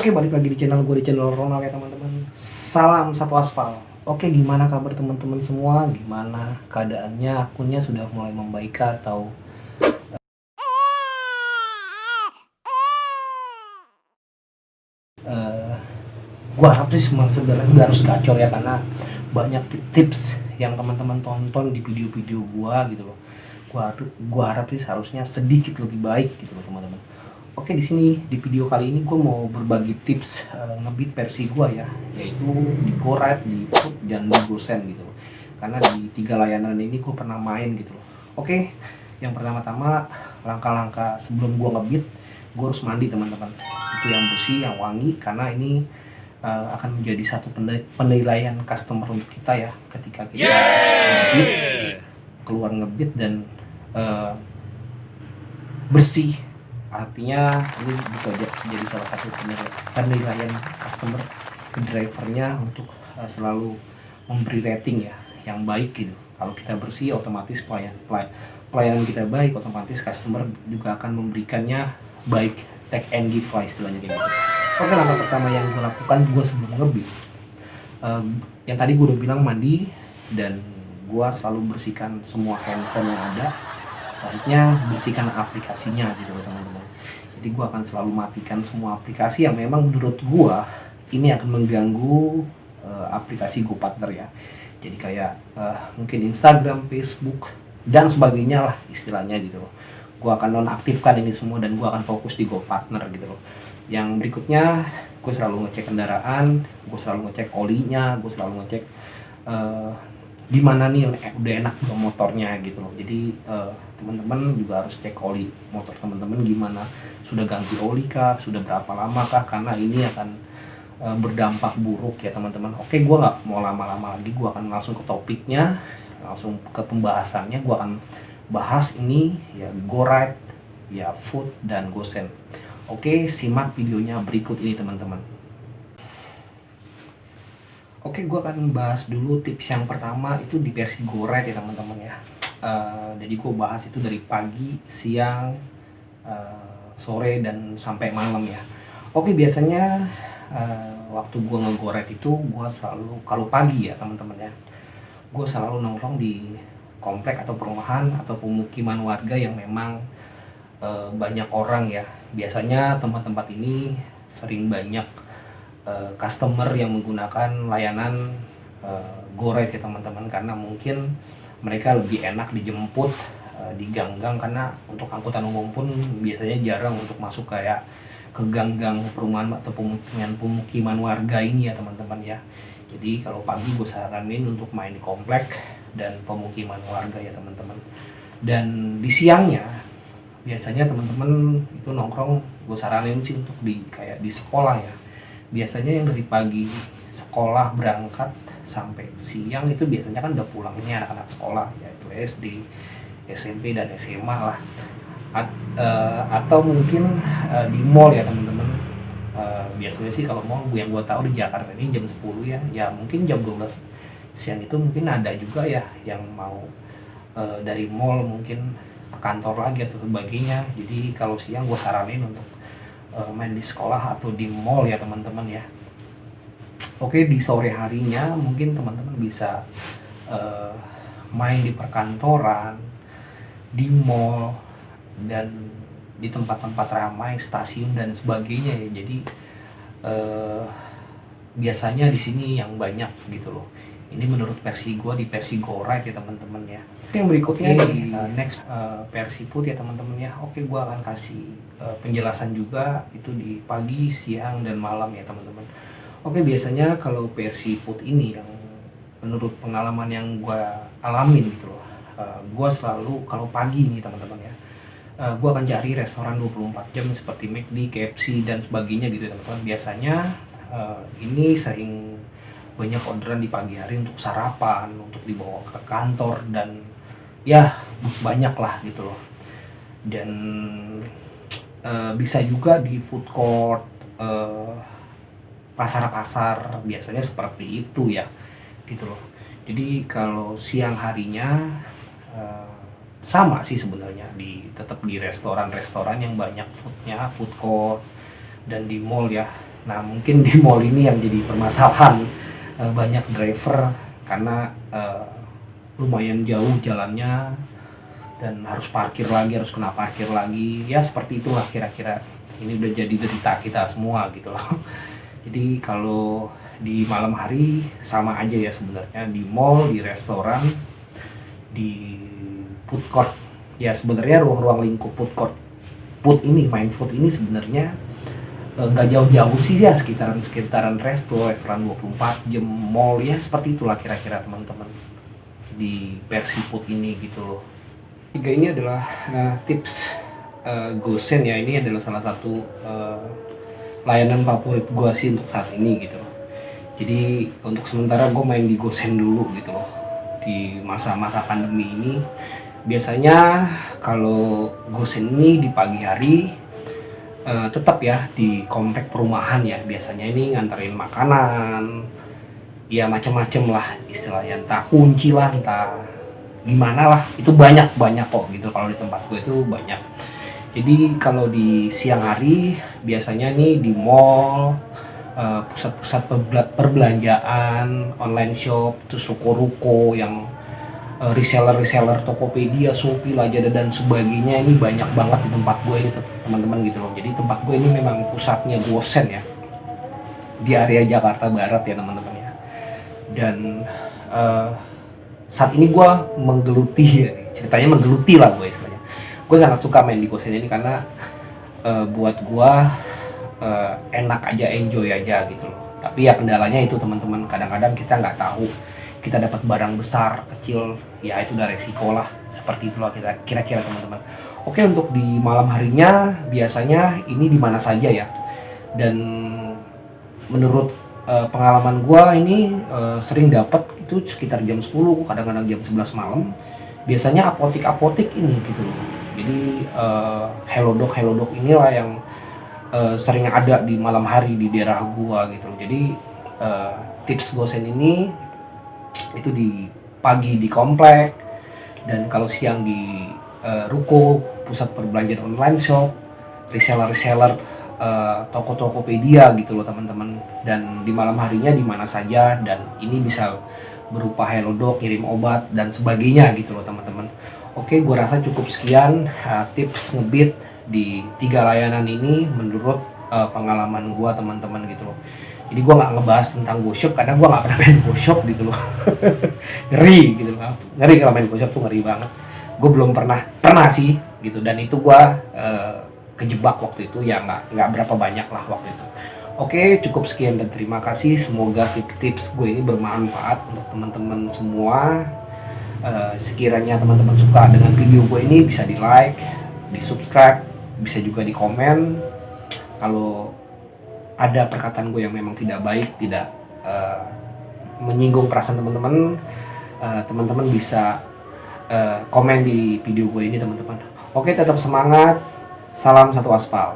Oke, balik lagi di channel gue, di channel Ronald ya teman-teman. Salam satu aspal. Oke, gimana kabar teman-teman semua? Gimana keadaannya? Akunnya sudah mulai membaik atau gue harap sih sebenarnya udah harus gacor ya, karena banyak tips yang teman-teman tonton di video-video gue gitu loh. Gua harap sih seharusnya sedikit lebih baik gitu loh teman-teman. Oke, di sini di video kali ini gue mau berbagi tips ngebeat versi gue ya, yaitu di GoRide, di Food, dan di GoSend gitu loh. Karena di 3 layanan ini gue pernah main gitu loh. Oke, yang pertama-tama langkah-langkah sebelum gue ngebeat, gue harus mandi teman-teman. Itu yang bersih, yang wangi, karena ini akan menjadi satu penilaian customer untuk kita ya, ketika kita ngebeat, keluar ngebeat dan bersih. Artinya ini bisa jadi salah satu penilaian customer ke drivernya untuk selalu memberi rating ya yang baik gitu. Kalau kita bersih, otomatis pelayanan kita baik, otomatis customer juga akan memberikannya baik. Take and give lah istilahnya kayak gitu. Oke, langkah pertama yang gue lakukan gue sebelum ngebeat, yang tadi gue udah bilang mandi, dan gue selalu bersihkan semua handphone yang ada. Baiknya bersihkan aplikasinya gitu loh teman-teman. Jadi gue akan selalu matikan semua aplikasi yang memang menurut gue ini akan mengganggu aplikasi GoPartner ya. Jadi kayak mungkin Instagram, Facebook, dan sebagainya lah istilahnya gitu loh. Gue akan nonaktifkan ini semua dan gue akan fokus di GoPartner gitu loh. Yang berikutnya, gue selalu ngecek kendaraan, gue selalu ngecek olinya, gue selalu ngecek di mana nih yang udah enak motornya gitu loh. Jadi teman-teman juga harus cek oli motor teman-teman gimana, sudah ganti oli kah, sudah berapa lama kah, karena ini akan berdampak buruk ya teman-teman. Oke, gue nggak mau lama-lama lagi, gue akan langsung ke topiknya, langsung ke pembahasannya. Gue akan bahas ini ya, GoRide, ya Food, dan GoSend. Oke, simak videonya berikut ini teman-teman. Oke, gue akan bahas dulu tips yang pertama itu di versi GoRide ya teman-teman ya. Jadi gue bahas itu dari pagi, siang, sore, dan sampai malam ya. Oke, biasanya waktu gue nge-GoRide itu gue selalu, kalau pagi ya teman-teman ya, gue selalu nongkrong di komplek atau perumahan atau pemukiman warga yang memang banyak orang ya. Biasanya tempat-tempat ini sering banyak customer yang menggunakan layanan GoRide ya teman-teman, karena mungkin mereka lebih enak dijemput di gang-gang, karena untuk angkutan umum pun biasanya jarang untuk masuk kayak ke gang-gang perumahan atau pemukiman warga ini ya teman-teman ya. Jadi kalau pagi gue saranin untuk main di komplek dan pemukiman warga ya teman-teman. Dan di siangnya biasanya teman-teman itu nongkrong, gue saranin sih untuk kayak di sekolah ya. Biasanya yang dari pagi sekolah berangkat sampai siang itu biasanya kan udah pulangnya anak-anak sekolah, yaitu SD, SMP, dan SMA lah. Atau mungkin di mall ya teman-teman. Biasanya sih kalau mall yang gue tahu di Jakarta ini jam 10 ya. Ya mungkin jam 12 siang itu mungkin ada juga ya yang mau dari mall mungkin ke kantor lagi atau sebagainya. Jadi kalau siang gue saranin untuk main di sekolah atau di mall ya teman-teman ya. Oke, di sore harinya mungkin teman-teman bisa main di perkantoran, di mall, dan di tempat-tempat ramai, stasiun dan sebagainya ya. Jadi biasanya di sini yang banyak gitu loh. Ini menurut versi gue di versi GoRide ya teman-teman ya. Oke, yang berikutnya di next versi Food ya teman-teman ya. Oke, gue akan kasih penjelasan juga itu di pagi, siang, dan malam ya teman-teman. Oke, biasanya kalau versi Food ini yang menurut pengalaman yang gue alamin gitu loh, gue selalu kalau pagi nih teman-teman ya, gue akan cari restoran 24 jam seperti McD, KFC, dan sebagainya gitu teman-teman. Biasanya ini sering banyak orderan di pagi hari untuk sarapan, untuk dibawa ke kantor, dan ya banyak lah gitu loh. Dan bisa juga di food court, pasar-pasar, biasanya seperti itu ya gitu loh. Jadi kalau siang harinya sama sih sebenarnya, tetap di restoran-restoran yang banyak foodnya, food court, dan di mall ya. Nah mungkin di mall ini yang jadi permasalahan, banyak driver karena lumayan jauh jalannya dan harus parkir lagi, harus kena parkir lagi, ya seperti itulah kira-kira. Ini udah jadi derita kita semua gitu loh. Jadi kalau di malam hari sama aja ya sebenarnya, di mall, di restoran, di food court. Ya sebenarnya ruang-ruang lingkup main food ini sebenarnya nggak jauh-jauh sih ya, sekitaran restoran 24 jam, mall ya seperti itulah kira-kira teman-teman di versi food ini gitu loh. Tiga ini adalah tips GoSend ya, ini adalah salah satu layanan favorit gue sih untuk saat ini gitu loh. Jadi untuk sementara gue main di GoSend dulu gitu loh di masa-masa pandemi ini. Biasanya kalau GoSend ini di pagi hari tetap ya di komplek perumahan ya, biasanya ini nganterin makanan ya macam-macam lah istilahnya, entah kunci lah, entah gimana lah, itu banyak kok gitu. Kalau di tempat gue itu banyak. Jadi kalau di siang hari biasanya nih di mall, pusat-pusat perbelanjaan, online shop, terus ruko-ruko yang reseller Tokopedia, Shopee, Lazada dan sebagainya, ini banyak banget di tempat gue ini teman-teman gitu loh. Jadi tempat gue ini memang pusatnya GoSend ya, di area Jakarta Barat ya teman-teman ya. Dan saat ini gue menggeluti ya, ceritanya menggeluti lah gue istilahnya. Gue sangat suka main di GoSend ini karena buat gue enak aja, enjoy aja gitu loh. Tapi ya kendalanya itu teman-teman, kadang-kadang kita nggak tahu kita dapat barang besar, kecil, ya itu udah resiko lah. Seperti itulah kita kira-kira teman-teman. Oke, untuk di malam harinya biasanya ini di mana saja ya. Dan menurut pengalaman gua ini sering dapat itu sekitar jam 10, kadang-kadang jam 11 malam. Biasanya apotik ini gitu loh. Jadi Hellodoc inilah yang sering ada di malam hari di daerah gua gitu loh. Jadi tips GoSend ini itu di pagi di komplek, dan kalau siang di ruko, pusat perbelanjaan online shop, reseller toko Tokopedia gitu loh teman-teman. Dan di malam harinya di mana saja, dan ini bisa berupa Hellodoc, kirim obat dan sebagainya gitu loh teman-teman. Oke, gue rasa cukup sekian tips ngebit di 3 layanan ini menurut pengalaman gue teman-teman gitu loh. Jadi gue nggak ngebahas tentang GoShop karena gue nggak pernah main GoShop gitu loh. Ngeri gitu loh, ngeri kalau main GoShop tuh ngeri banget. Gue belum pernah sih gitu, dan itu gue kejebak waktu itu ya, nggak berapa banyak lah waktu itu. Oke, cukup sekian dan terima kasih. Semoga tips gue ini bermanfaat untuk teman-teman semua. Sekiranya teman-teman suka dengan video gue ini, bisa di like, di subscribe, bisa juga di komen. Kalau ada perkataan gue yang memang tidak baik, tidak menyinggung perasaan teman-teman, teman-teman bisa komen di video gue ini teman-teman. Oke, tetap semangat. Salam satu aspal.